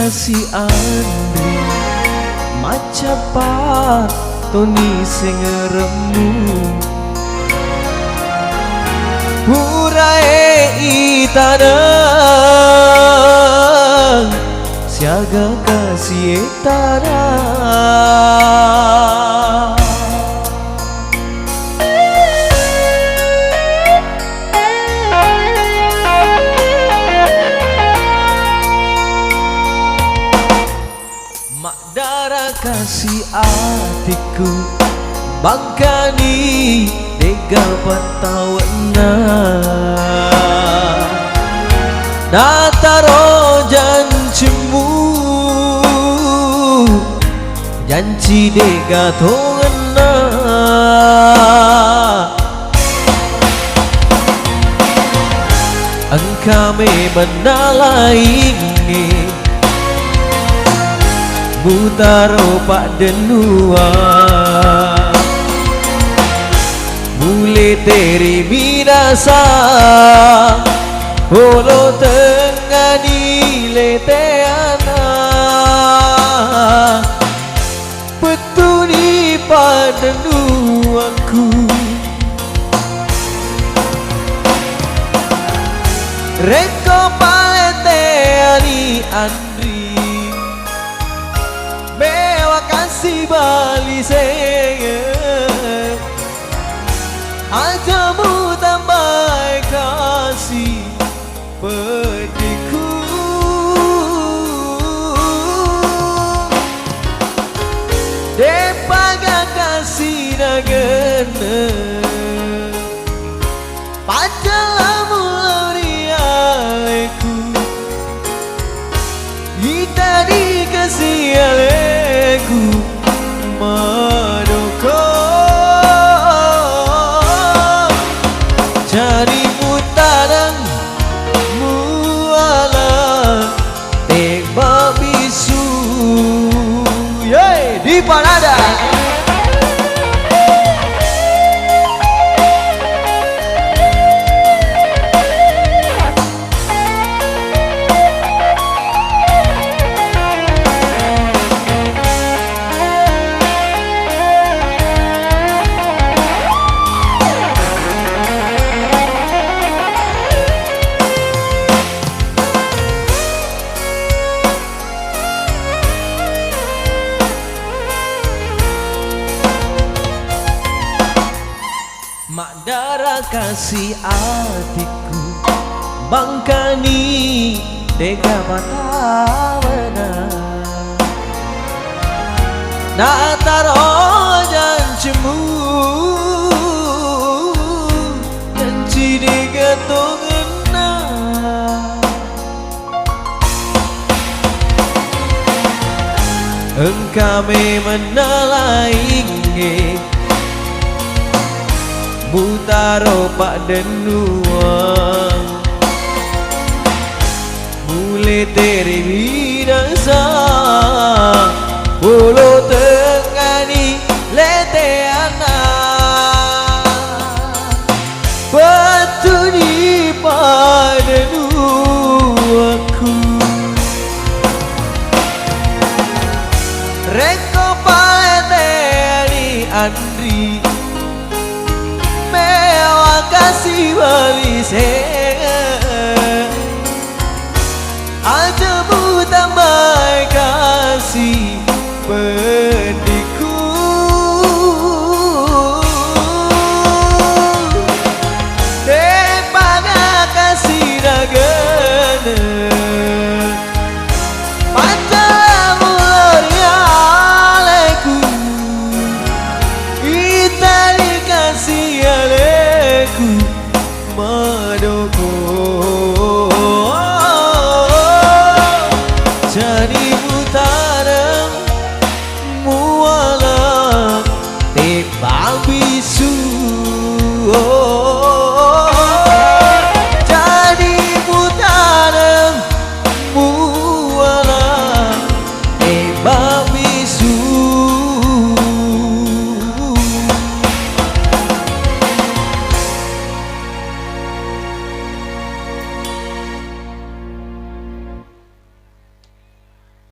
kasih Andri macapat Tony sing ngeremu Hurai itanang siaga kasih tanang mak darah kasih hatiku bangkani tega pantauana nataro janjimu janji dega tongana engkame menalaingi Butaro pak denua Mule teri binasa Holo tengah nile teana Petuni pada nuaku Reko palete ani Andri Mewa kasih bali sengit Ajamu tambah kasih petiku Depaga kasih nagana Pacalamu loriaiku Ita dikasih aleku Madoko Cari mutarang muala Tembak bisu Yeay, di Panada Mak darah kasih hatiku bangkani tega matawana nataro janjimu janji digetongena engkame menalaingi Butaro pak denuang Mule teri binasa Pulau tengani leteana Batu di pada nuaku Reko palete ni Andri kasih bali sengit Ajamu tambah kasih